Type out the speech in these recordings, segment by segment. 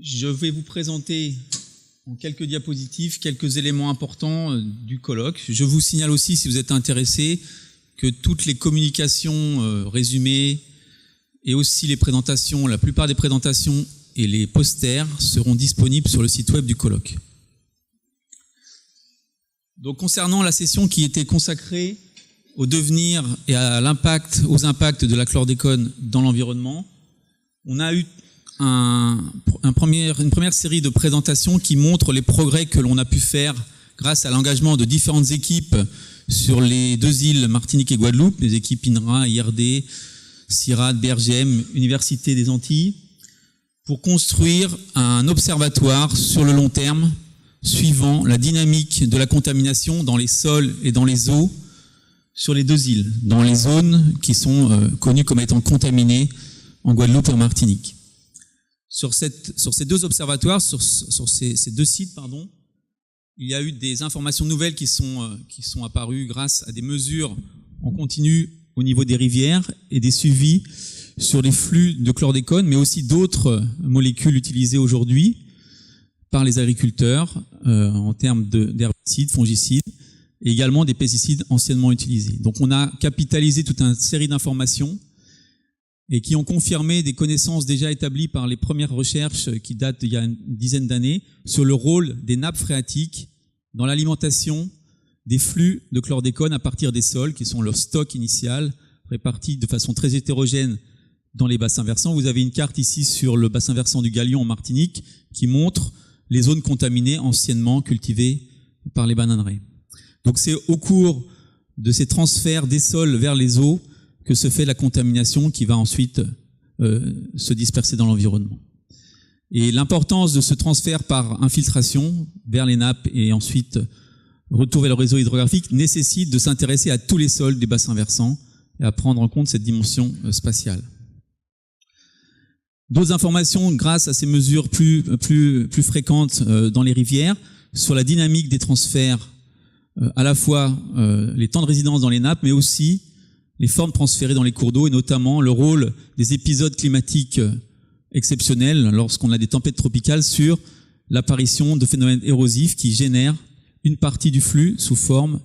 Je vais vous présenter en quelques diapositives quelques éléments importants du colloque. Je vous signale aussi, si vous êtes intéressé, que toutes les communications résumées et aussi les présentations, la plupart des présentations et les posters seront disponibles sur le site web du colloque. Donc, concernant la session qui était consacrée au devenir et aux impacts de la chlordécone dans l'environnement, on a eu une première série de présentations qui montrent les progrès que l'on a pu faire grâce à l'engagement de différentes équipes sur les deux îles Martinique et Guadeloupe, les équipes INRA, IRD, CIRAD, BRGM, Université des Antilles, pour construire un observatoire sur le long terme suivant la dynamique de la contamination dans les sols et dans les eaux sur les deux îles, dans les zones qui sont connues comme étant contaminées en Guadeloupe et en Martinique. Sur ces deux observatoires, sur ces deux sites, il y a eu des informations nouvelles qui sont apparues grâce à des mesures en continu au niveau des rivières et des suivis sur les flux de chlordécone, mais aussi d'autres molécules utilisées aujourd'hui par les agriculteurs en termes d'herbicides, fongicides, et également des pesticides anciennement utilisés. Donc on a capitalisé toute une série d'informations et qui ont confirmé des connaissances déjà établies par les premières recherches qui datent d'il y a une dizaine d'années sur le rôle des nappes phréatiques dans l'alimentation des flux de chlordécone à partir des sols, qui sont leur stock initial, répartis de façon très hétérogène dans les bassins versants. Vous avez une carte ici sur le bassin versant du Galion en Martinique qui montre les zones contaminées anciennement cultivées par les bananeraies. Donc c'est au cours de ces transferts des sols vers les eaux que se fait la contamination qui va ensuite se disperser dans l'environnement. Et l'importance de ce transfert par infiltration vers les nappes et ensuite retour vers le réseau hydrographique nécessite de s'intéresser à tous les sols des bassins versants et à prendre en compte cette dimension spatiale. D'autres informations grâce à ces mesures plus fréquentes dans les rivières sur la dynamique des transferts, à la fois les temps de résidence dans les nappes, mais aussi les formes transférées dans les cours d'eau et notamment le rôle des épisodes climatiques exceptionnels lorsqu'on a des tempêtes tropicales sur l'apparition de phénomènes érosifs qui génèrent une partie du flux sous forme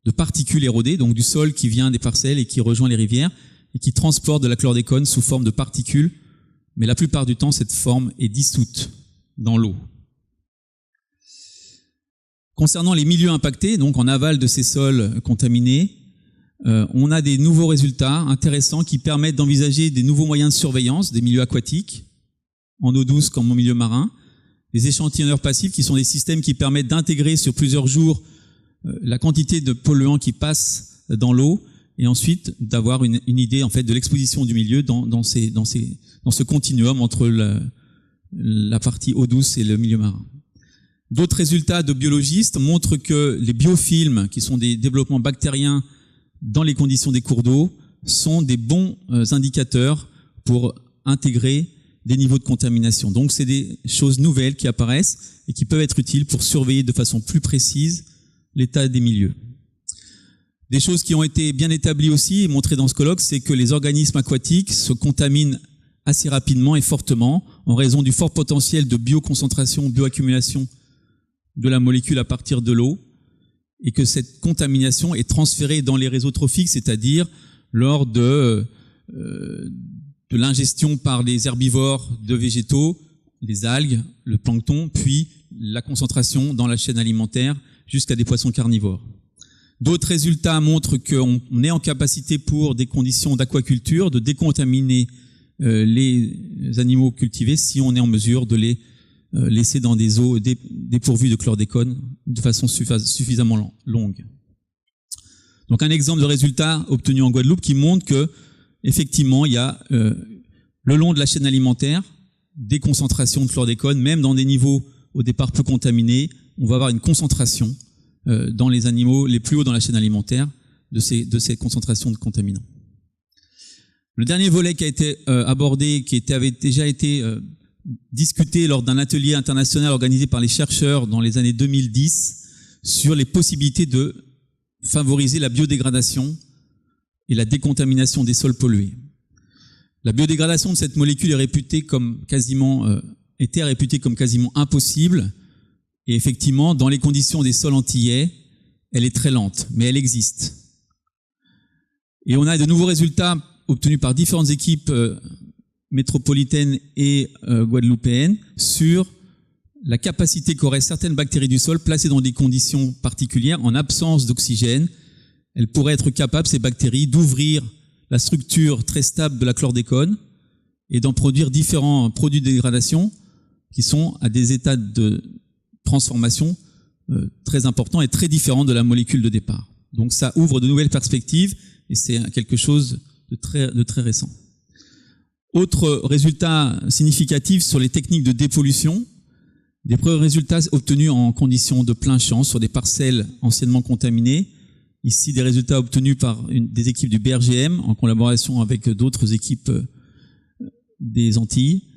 de particules érodées, donc du sol qui vient des parcelles et qui rejoint les rivières et qui transporte de la chlordécone sous forme de particules, mais la plupart du temps cette forme est dissoute dans l'eau. Concernant les milieux impactés, donc en aval de ces sols contaminés, on a des nouveaux résultats intéressants qui permettent d'envisager des nouveaux moyens de surveillance des milieux aquatiques, en eau douce comme en milieu marin, des échantillonneurs passifs qui sont des systèmes qui permettent d'intégrer sur plusieurs jours la quantité de polluants qui passent dans l'eau et ensuite d'avoir une idée en fait de l'exposition du milieu dans ce continuum entre la partie eau douce et le milieu marin. D'autres résultats de biologistes montrent que les biofilms, qui sont des développements bactériens dans les conditions des cours d'eau, sont des bons indicateurs pour intégrer des niveaux de contamination. Donc c'est des choses nouvelles qui apparaissent et qui peuvent être utiles pour surveiller de façon plus précise l'état des milieux. Des choses qui ont été bien établies aussi et montrées dans ce colloque, c'est que les organismes aquatiques se contaminent assez rapidement et fortement en raison du fort potentiel de bioconcentration, bioaccumulation de la molécule à partir de l'eau, et que cette contamination est transférée dans les réseaux trophiques, c'est-à-dire lors de l'ingestion par les herbivores de végétaux, les algues, le plancton, puis la concentration dans la chaîne alimentaire jusqu'à des poissons carnivores. D'autres résultats montrent qu'on est en capacité pour des conditions d'aquaculture de décontaminer les animaux cultivés si on est en mesure de les laisser dans des eaux dépourvues de chlordécone de façon suffisamment longue. Donc un exemple de résultat obtenu en Guadeloupe qui montre que effectivement il y a le long de la chaîne alimentaire des concentrations de chlordécone, même dans des niveaux au départ peu contaminés, on va avoir une concentration dans les animaux les plus hauts dans la chaîne alimentaire de ces concentrations de contaminants. Le dernier volet qui a été abordé, qui avait déjà été discuté lors d'un atelier international organisé par les chercheurs dans les années 2010 sur les possibilités de favoriser la biodégradation et la décontamination des sols pollués. La biodégradation de cette molécule est réputée comme quasiment était réputée comme quasiment impossible. Et effectivement, dans les conditions des sols antillais, elle est très lente, mais elle existe. Et on a de nouveaux résultats obtenus par différentes équipes métropolitaines et guadeloupéennes sur la capacité qu'auraient certaines bactéries du sol placées dans des conditions particulières, en absence d'oxygène. Elles pourraient être capables, ces bactéries, d'ouvrir la structure très stable de la chlordécone et d'en produire différents produits de dégradation qui sont à des états de transformation très importants et très différents de la molécule de départ. Donc ça ouvre de nouvelles perspectives et c'est quelque chose de très récent. Autre résultat significatif sur les techniques de dépollution, des résultats obtenus en conditions de plein champ sur des parcelles anciennement contaminées. Ici, des résultats obtenus par des équipes du BRGM en collaboration avec d'autres équipes des Antilles.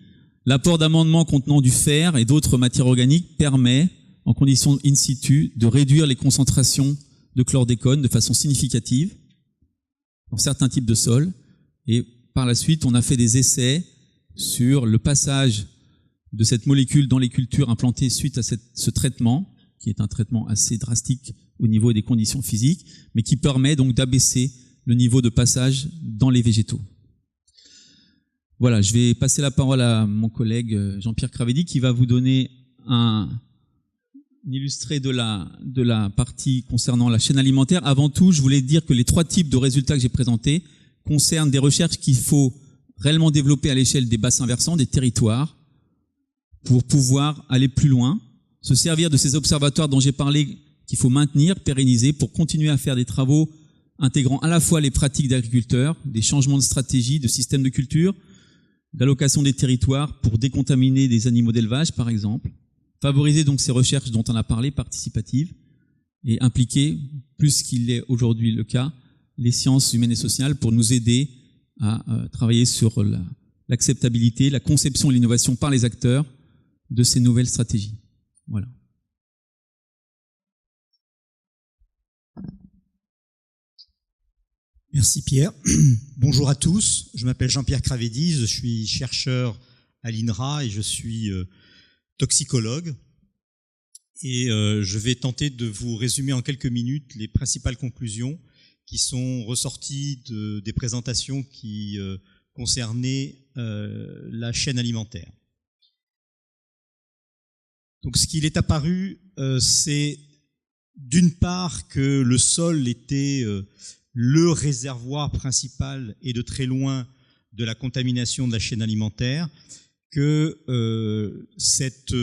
L'apport d'amendements contenant du fer et d'autres matières organiques permet, en conditions in situ, de réduire les concentrations de chlordécone de façon significative dans certains types de sols. Et par la suite, on a fait des essais sur le passage de cette molécule dans les cultures implantées suite à ce traitement, qui est un traitement assez drastique au niveau des conditions physiques, mais qui permet donc d'abaisser le niveau de passage dans les végétaux. Voilà, je vais passer la parole à mon collègue Jean-Pierre Cravedi qui va vous donner un illustré de la partie concernant la chaîne alimentaire. Avant tout, je voulais dire que les 3 types de résultats que j'ai présentés concernent des recherches qu'il faut réellement développer à l'échelle des bassins versants, des territoires, pour pouvoir aller plus loin, se servir de ces observatoires dont j'ai parlé, qu'il faut maintenir, pérenniser, pour continuer à faire des travaux intégrant à la fois les pratiques d'agriculteurs, des changements de stratégie, de systèmes de culture, d'allocation des territoires pour décontaminer des animaux d'élevage, par exemple. Favoriser donc ces recherches dont on a parlé, participatives, et impliquer, plus qu'il est aujourd'hui le cas, les sciences humaines et sociales pour nous aider à travailler sur l'acceptabilité, la conception et l'innovation par les acteurs de ces nouvelles stratégies. Voilà. Merci Pierre. Bonjour à tous, je m'appelle Jean-Pierre Cravedi, je suis chercheur à l'INRA et je suis toxicologue. Et je vais tenter de vous résumer en quelques minutes les principales conclusions qui sont ressorties des présentations qui concernaient la chaîne alimentaire. Donc ce qu'il est apparu, c'est d'une part que le sol était le réservoir principal et de très loin de la contamination de la chaîne alimentaire, que cette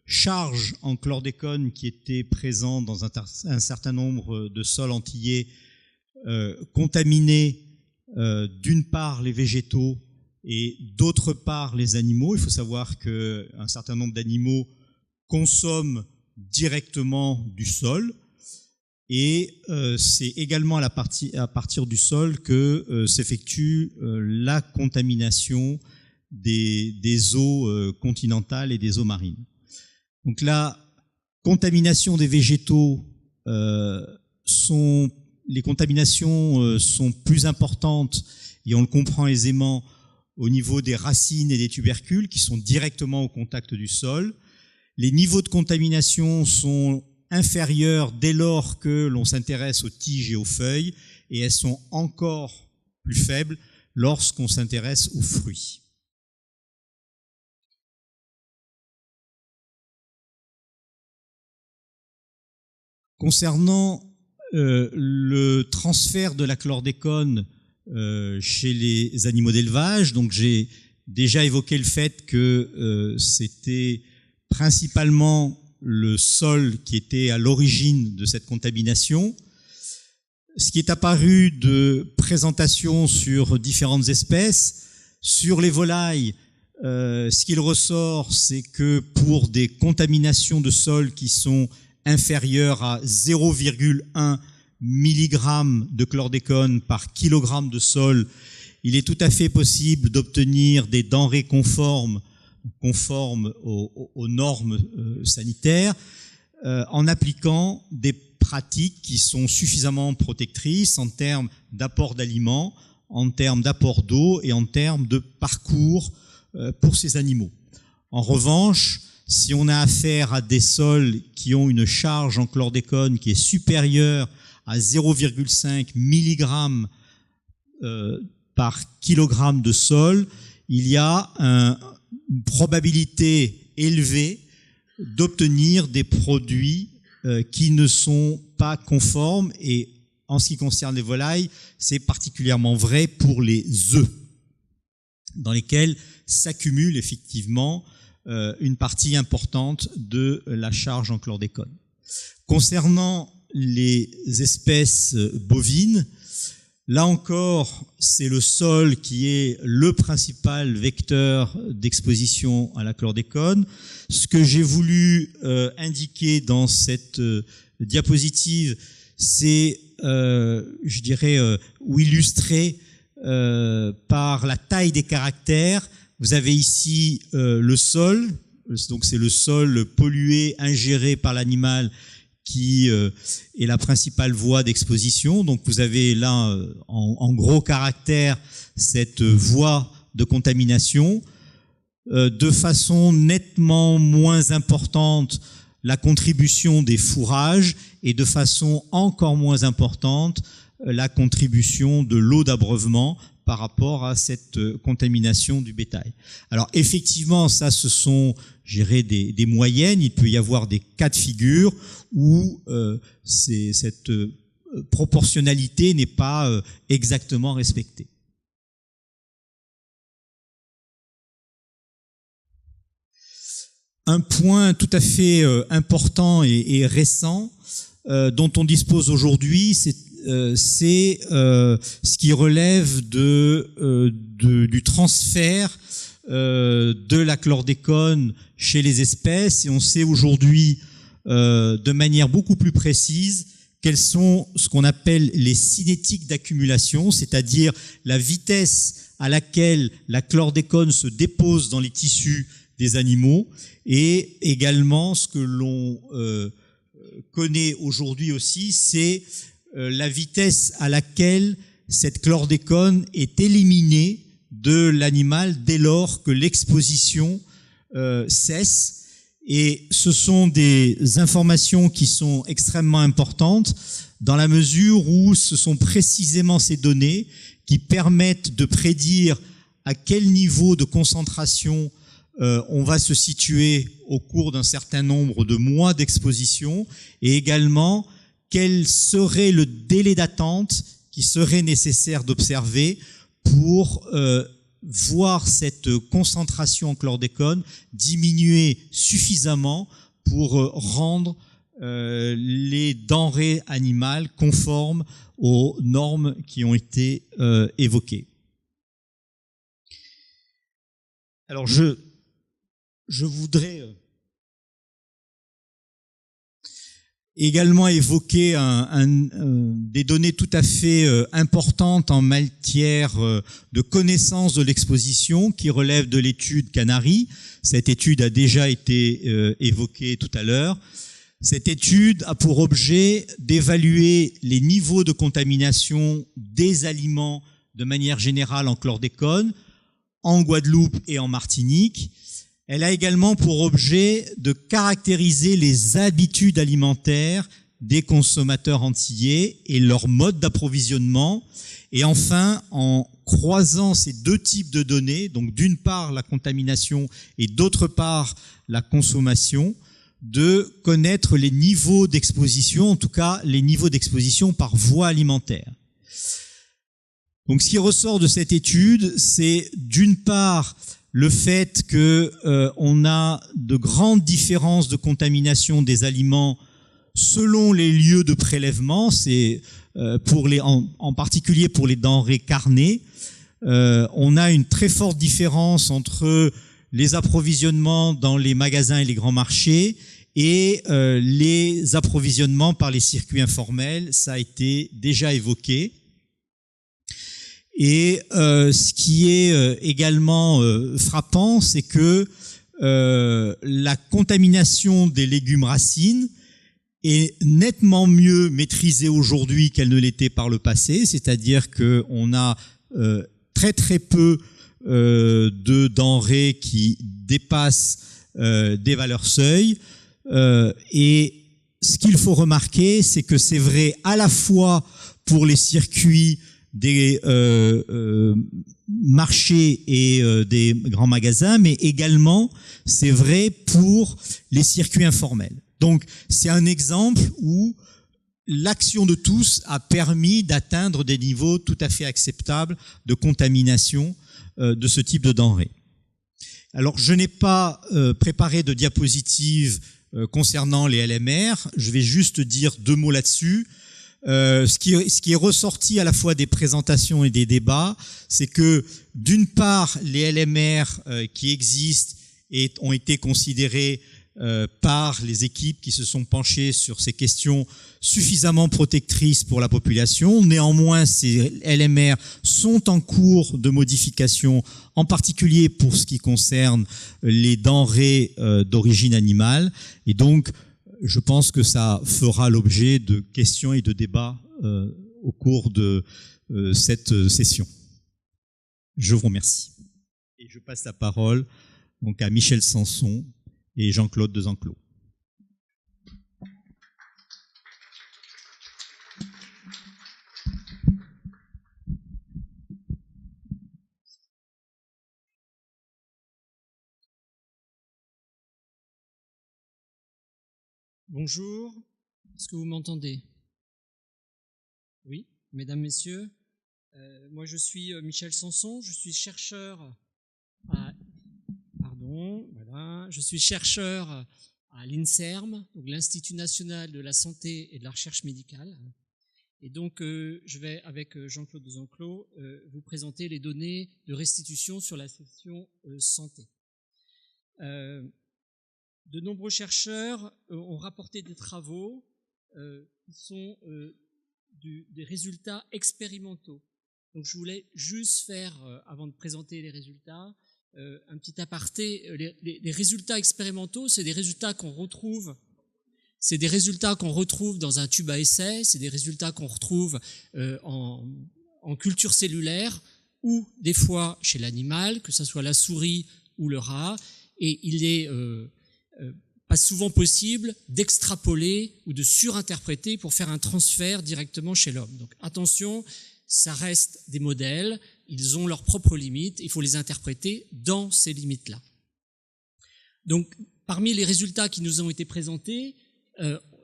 charge en chlordécone qui était présente dans un certain nombre de sols antillais contaminait d'une part les végétaux et d'autre part les animaux. Il faut savoir qu'un certain nombre d'animaux consomment directement du sol et c'est également à partir du sol que s'effectue la contamination des eaux continentales et des eaux marines. Donc la contamination des végétaux, les contaminations sont plus importantes et on le comprend aisément au niveau des racines et des tubercules qui sont directement au contact du sol. Les niveaux de contamination sont inférieures dès lors que l'on s'intéresse aux tiges et aux feuilles, et elles sont encore plus faibles lorsqu'on s'intéresse aux fruits. Concernant le transfert de la chlordécone chez les animaux d'élevage, donc j'ai déjà évoqué le fait que c'était principalement le sol qui était à l'origine de cette contamination. Ce qui est apparu de présentation sur différentes espèces, sur les volailles, ce qu'il ressort, c'est que pour des contaminations de sol qui sont inférieures à 0,1 mg de chlordécone par kilogramme de sol, il est tout à fait possible d'obtenir des denrées conformes aux normes sanitaires en appliquant des pratiques qui sont suffisamment protectrices en termes d'apport d'aliments, en termes d'apport d'eau et en termes de parcours pour ces animaux. En revanche, si on a affaire à des sols qui ont une charge en chlordécone qui est supérieure à 0,5 mg par kilogramme de sol, il y a une probabilité élevée d'obtenir des produits qui ne sont pas conformes, et en ce qui concerne les volailles, c'est particulièrement vrai pour les œufs, dans lesquels s'accumule effectivement une partie importante de la charge en chlordécone. Concernant les espèces bovines, là encore, c'est le sol qui est le principal vecteur d'exposition à la chlordécone. Ce que j'ai voulu indiquer dans cette diapositive, c'est, je dirais, ou illustrer par la taille des caractères. Vous avez ici le sol, donc c'est le sol pollué, ingéré par l'animal, qui est la principale voie d'exposition. Donc vous avez là, en gros caractères, cette voie de contamination. De façon nettement moins importante, la contribution des fourrages, et de façon encore moins importante, la contribution de l'eau d'abreuvement par rapport à cette contamination du bétail. Alors effectivement, ça ce sont, je dirais, des moyennes. Il peut y avoir des cas de figure où cette proportionnalité n'est pas exactement respectée. Un point tout à fait important et récent dont on dispose aujourd'hui, c'est ce qui relève du transfert de la chlordécone chez les espèces, et on sait aujourd'hui de manière beaucoup plus précise quelles sont ce qu'on appelle les cinétiques d'accumulation, c'est-à-dire la vitesse à laquelle la chlordécone se dépose dans les tissus des animaux, et également ce que l'on connaît aujourd'hui aussi, c'est la vitesse à laquelle cette chlordécone est éliminée de l'animal dès lors que l'exposition cesse. Et ce sont des informations qui sont extrêmement importantes dans la mesure où ce sont précisément ces données qui permettent de prédire à quel niveau de concentration on va se situer au cours d'un certain nombre de mois d'exposition, et également quel serait le délai d'attente qui serait nécessaire d'observer pour voir cette concentration en chlordécone diminuer suffisamment pour rendre les denrées animales conformes aux normes qui ont été évoquées. Alors je voudrais également évoquer des données tout à fait importantes en matière de connaissance de l'exposition qui relèvent de l'étude Canary. Cette étude a déjà été évoquée tout à l'heure. Cette étude a pour objet d'évaluer les niveaux de contamination des aliments de manière générale en chlordécone, en Guadeloupe et en Martinique. Elle a également pour objet de caractériser les habitudes alimentaires des consommateurs antillais et leur mode d'approvisionnement. Et enfin, en croisant ces deux types de données, donc d'une part la contamination et d'autre part la consommation, de connaître les niveaux d'exposition, en tout cas les niveaux d'exposition par voie alimentaire. Donc ce qui ressort de cette étude, c'est d'une part le fait que on a de grandes différences de contamination des aliments selon les lieux de prélèvement, c'est en particulier pour les denrées carnées. On a une très forte différence entre les approvisionnements dans les magasins et les grands marchés et les approvisionnements par les circuits informels, ça a été déjà évoqué. Et ce qui est également frappant, c'est que la contamination des légumes racines est nettement mieux maîtrisée aujourd'hui qu'elle ne l'était par le passé, c'est-à-dire qu'on a très très peu de denrées qui dépassent des valeurs seuil. Et ce qu'il faut remarquer, c'est que c'est vrai à la fois pour les circuits des marchés et des grands magasins, mais également c'est vrai pour les circuits informels. Donc c'est un exemple où l'action de tous a permis d'atteindre des niveaux tout à fait acceptables de contamination de ce type de denrées. Alors je n'ai pas préparé de diapositive concernant les LMR, je vais juste dire 2 mots là-dessus. Ce qui est ressorti à la fois des présentations et des débats, c'est que d'une part, les LMR qui existent ont été considérés par les équipes qui se sont penchées sur ces questions suffisamment protectrices pour la population. Néanmoins, ces LMR sont en cours de modification, en particulier pour ce qui concerne les denrées d'origine animale. Et donc, je pense que ça fera l'objet de questions et de débats au cours de cette session. Je vous remercie. Et je passe la parole donc à Michel Sanson et Jean-Claude Desenclos. Bonjour, est-ce que vous m'entendez? Oui, mesdames, messieurs, moi je suis Michel Sanson, je suis chercheur à l'INSERM, donc l'Institut national de la santé et de la recherche médicale. Et donc je vais, avec Jean-Claude Desenclos, vous présenter les données de restitution sur la section santé. De nombreux chercheurs ont rapporté des travaux qui sont des résultats expérimentaux. Donc je voulais juste faire, avant de présenter les résultats, un petit aparté. Les résultats expérimentaux, c'est des résultats qu'on retrouve. C'est des résultats qu'on retrouve dans un tube à essai, c'est des résultats qu'on retrouve en culture cellulaire ou des fois chez l'animal, que ce soit la souris ou le rat, et il est pas souvent possible d'extrapoler ou de surinterpréter pour faire un transfert directement chez l'homme. Donc attention, ça reste des modèles, ils ont leurs propres limites, il faut les interpréter dans ces limites-là. Donc parmi les résultats qui nous ont été présentés,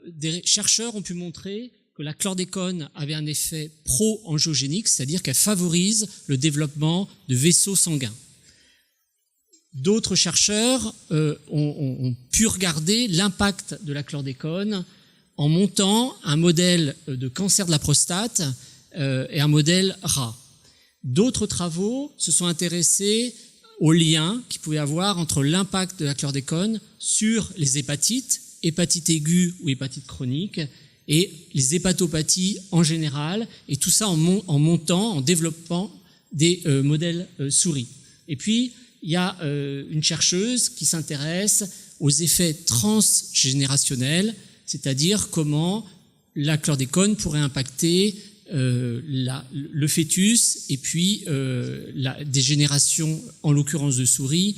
des chercheurs ont pu montrer que la chlordécone avait un effet pro-angiogénique, c'est-à-dire qu'elle favorise le développement de vaisseaux sanguins. D'autres chercheurs ont pu regarder l'impact de la chlordécone en montant un modèle de cancer de la prostate et un modèle rat. D'autres travaux se sont intéressés aux liens qu'il pouvait y avoir entre l'impact de la chlordécone sur les hépatites, hépatite aiguë ou hépatite chronique, et les hépatopathies en général, et tout ça en montant, en développant des modèles souris. Et puis, il y a une chercheuse qui s'intéresse aux effets transgénérationnels, c'est-à-dire comment la chlordécone pourrait impacter le fœtus et puis des générations, en l'occurrence de souris,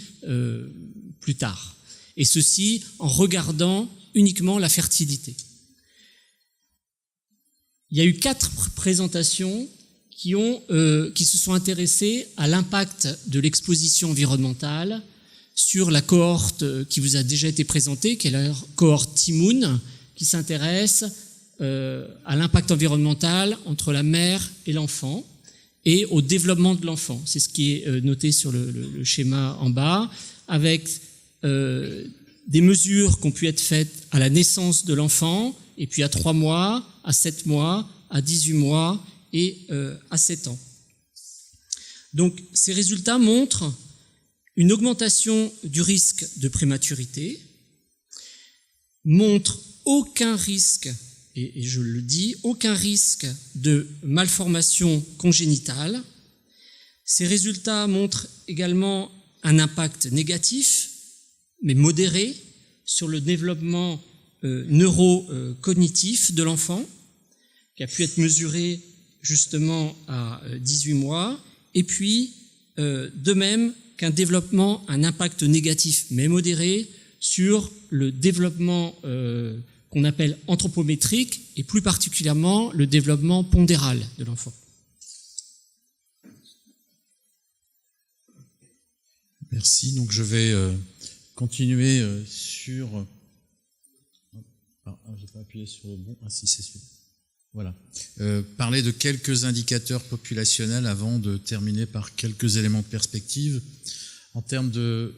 plus tard. Et ceci en regardant uniquement la fertilité. Il y a eu 4 présentations qui se sont intéressés à l'impact de l'exposition environnementale sur la cohorte qui vous a déjà été présentée, qui est la cohorte Timoun, qui s'intéresse à l'impact environnemental entre la mère et l'enfant et au développement de l'enfant. C'est ce qui est noté sur le schéma en bas, avec des mesures qui ont pu être faites à la naissance de l'enfant, et puis à 3 mois, à 7 mois, à 18 mois, et à 7 ans. Donc ces résultats montrent une augmentation du risque de prématurité, montrent aucun risque, et je le dis, aucun risque de malformation congénitale. Ces résultats montrent également un impact négatif, mais modéré, sur le développement neurocognitif de l'enfant, qui a pu être mesuré justement à 18 mois, et puis de même qu'un développement, un impact négatif mais modéré sur le développement qu'on appelle anthropométrique et plus particulièrement le développement pondéral de l'enfant. Merci. Donc je vais continuer sur... j'ai pas appuyé sur le bon. Ah si, c'est celui-là. Voilà. Parler de quelques indicateurs populationnels avant de terminer par quelques éléments de perspective. En termes de...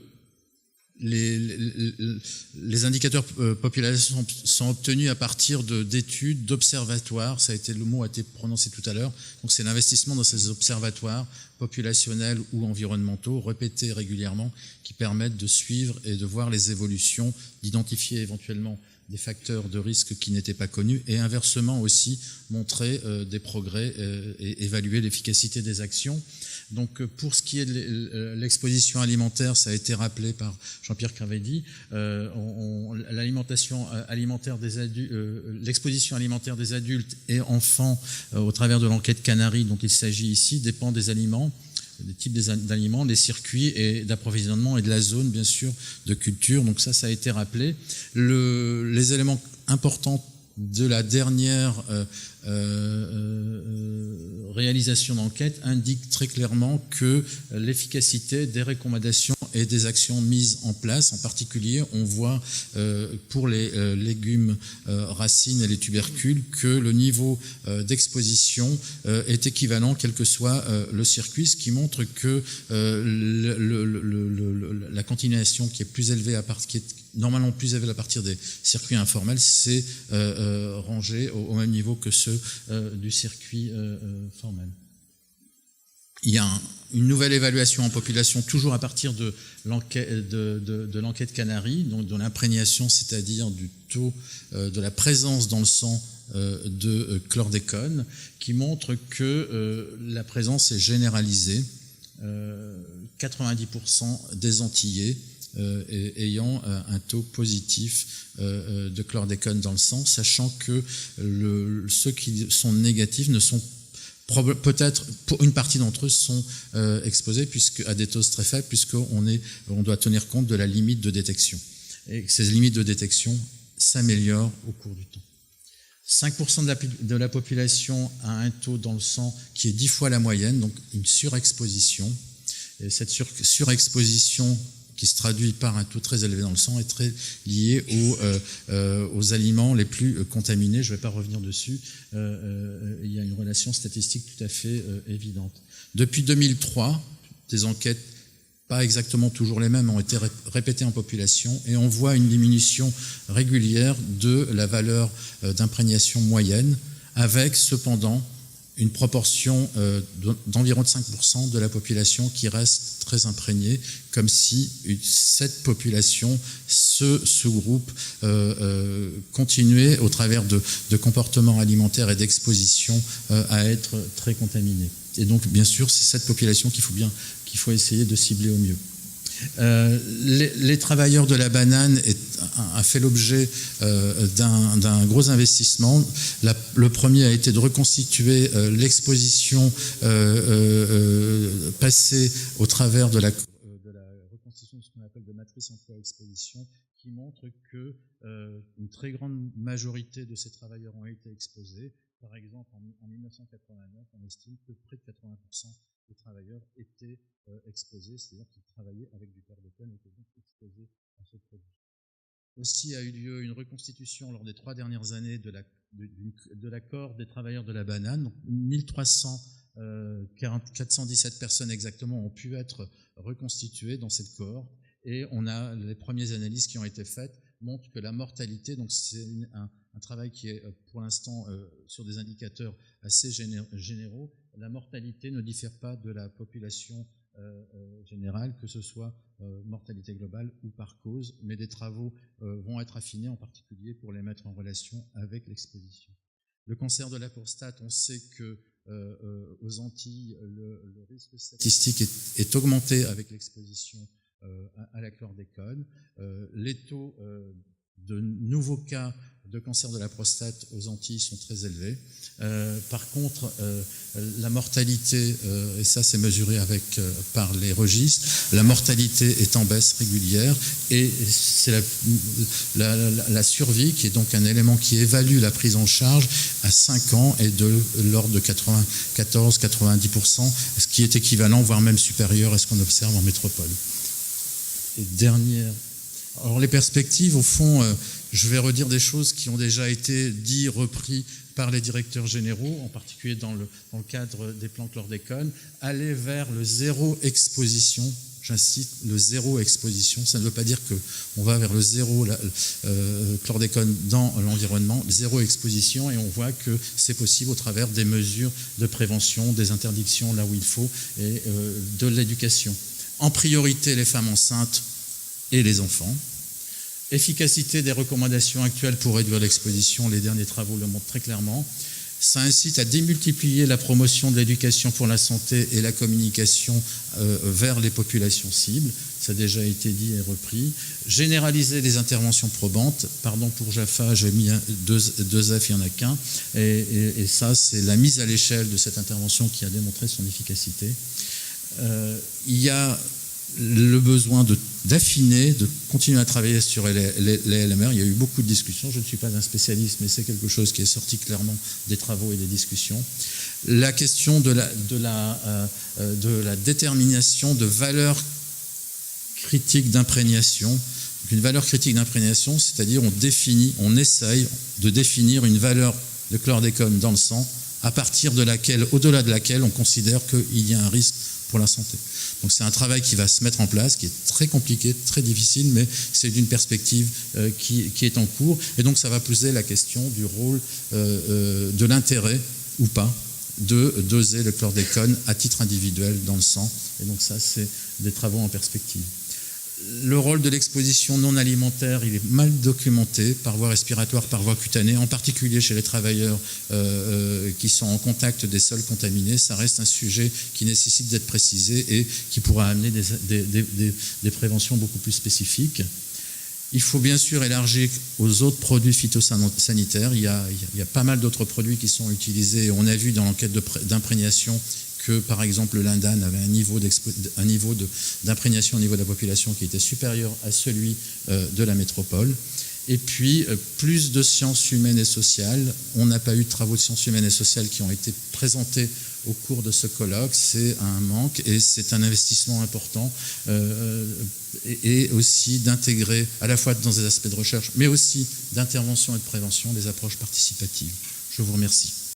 Les indicateurs population sont obtenus à partir d'études, d'observatoires. Le mot a été prononcé tout à l'heure. Donc c'est l'investissement dans ces observatoires populationnels ou environnementaux répétés régulièrement qui permettent de suivre et de voir les évolutions, d'identifier éventuellement des facteurs de risque qui n'étaient pas connus et inversement aussi montrer des progrès et évaluer l'efficacité des actions. Donc pour ce qui est de l'exposition alimentaire, ça a été rappelé par Jean-Pierre Cravedi, l'exposition alimentaire des adultes et enfants au travers de l'enquête Canary dont il s'agit ici dépend des aliments, des types d'aliments, des circuits et d'approvisionnement et de la zone bien sûr de culture. Donc ça a été rappelé. Les éléments importants de la dernière réalisation d'enquête indique très clairement que l'efficacité des recommandations et des actions mises en place, en particulier, on voit pour les légumes racines et les tubercules que le niveau d'exposition est équivalent quel que soit le circuit, ce qui montre que la continuation qui est plus élevée qui est normalement plus élevée à partir des circuits informels, c'est rangé au même niveau que ceux du circuit formel. Il y a une nouvelle évaluation en population, toujours à partir de l'enquête Canary, donc de l'imprégnation, c'est-à-dire du taux de la présence dans le sang de chlordécone, qui montre que la présence est généralisée. 90% des Antillais ayant un taux positif de chlordécone dans le sang, sachant que ceux qui sont négatifs ne sont peut-être, pour une partie d'entre eux, sont exposés à des doses très faibles, puisqu'on doit tenir compte de la limite de détection. Et que ces limites de détection s'améliorent au cours du temps. 5% de la population a un taux dans le sang qui est 10 fois la moyenne, donc une surexposition. Et cette surexposition qui se traduit par un taux très élevé dans le sang, est très lié aux aliments les plus contaminés. Je ne vais pas revenir dessus. Il y a une relation statistique tout à fait évidente. Depuis 2003, des enquêtes, pas exactement toujours les mêmes, ont été répétées en population et on voit une diminution régulière de la valeur d'imprégnation moyenne, avec cependant une proportion d'environ 5% de la population qui reste très imprégnée, comme si cette population, ce sous-groupe, continuait au travers de comportements alimentaires et d'exposition à être très contaminée. Et donc, bien sûr, c'est cette population qu'il faut essayer de cibler au mieux. Les travailleurs de la banane a fait l'objet d'un gros investissement. Le premier a été de reconstituer l'exposition passée au travers de la reconstitution de ce qu'on appelle de matrice emploi-exposition, qui montre que une très grande majorité de ces travailleurs ont été exposés. Par exemple, en 1989, on estime que près de 80% des travailleurs étaient exposés, c'est-à-dire qu'ils travaillaient avec du chlordécone et étaient donc exposés à ce produit. Aussi a eu lieu une reconstitution lors des 3 dernières années de la cohorte des travailleurs de la banane. Donc 417 personnes exactement ont pu être reconstituées dans cette cohorte et on a les premières analyses qui ont été faites montrent que la mortalité, donc c'est un travail qui est pour l'instant sur des indicateurs assez généraux, la mortalité ne diffère pas de la population générale, que ce soit mortalité globale ou par cause, mais des travaux vont être affinés en particulier pour les mettre en relation avec l'exposition. Le cancer de la prostate, on sait que aux Antilles, le risque statistique est augmenté avec l'exposition à la chlordécone. Les taux de nouveaux cas de cancer de la prostate aux Antilles sont très élevés. Par contre, la mortalité, et ça c'est mesuré par les registres, la mortalité est en baisse régulière et c'est la survie qui est donc un élément qui évalue la prise en charge à 5 ans est de l'ordre de 94-90%, ce qui est équivalent, voire même supérieur à ce qu'on observe en métropole. Et dernière... Alors les perspectives, au fond, je vais redire des choses qui ont déjà été dites, reprises par les directeurs généraux, en particulier dans le cadre des plans chlordécone, aller vers le zéro exposition. J'incite, le zéro exposition, ça ne veut pas dire qu'on va vers le zéro chlordécone dans l'environnement, zéro exposition, et on voit que c'est possible au travers des mesures de prévention, des interdictions là où il faut, et de l'éducation. En priorité, les femmes enceintes et les enfants. Efficacité des recommandations actuelles pour réduire l'exposition, les derniers travaux le montrent très clairement. Ça incite à démultiplier la promotion de l'éducation pour la santé et la communication vers les populations cibles. Ça a déjà été dit et repris. Généraliser les interventions probantes. Pardon pour Jaffa, j'ai mis deux F, il n'y en a qu'un. Et ça, c'est la mise à l'échelle de cette intervention qui a démontré son efficacité. Il y a le besoin d'affiner, de continuer à travailler sur les LMR. Il y a eu beaucoup de discussions. Je ne suis pas un spécialiste, mais c'est quelque chose qui est sorti clairement des travaux et des discussions. La question de la détermination de valeurs critiques d'imprégnation. Une valeur critique d'imprégnation, c'est-à-dire on essaye de définir une valeur de chlordécone dans le sang à partir de laquelle, au-delà de laquelle, on considère qu'il y a un risque pour la santé. Donc c'est un travail qui va se mettre en place, qui est très compliqué, très difficile, mais c'est d'une perspective qui est en cours. Et donc ça va poser la question du rôle, de l'intérêt ou pas, de doser le chlordécone à titre individuel dans le sang. Et donc ça, c'est des travaux en perspective. Le rôle de l'exposition non alimentaire, il est mal documenté par voie respiratoire, par voie cutanée, en particulier chez les travailleurs qui sont en contact des sols contaminés. Ça reste un sujet qui nécessite d'être précisé et qui pourra amener des préventions beaucoup plus spécifiques. Il faut bien sûr élargir aux autres produits phytosanitaires. Il y a pas mal d'autres produits qui sont utilisés. On a vu dans l'enquête d'imprégnation que, par exemple, le lindane avait un niveau d'imprégnation au niveau de la population qui était supérieur à celui de la métropole. Et puis, plus de sciences humaines et sociales. On n'a pas eu de travaux de sciences humaines et sociales qui ont été présentés au cours de ce colloque. C'est un manque et c'est un investissement important et aussi d'intégrer, à la fois dans des aspects de recherche, mais aussi d'intervention et de prévention, des approches participatives. Je vous remercie.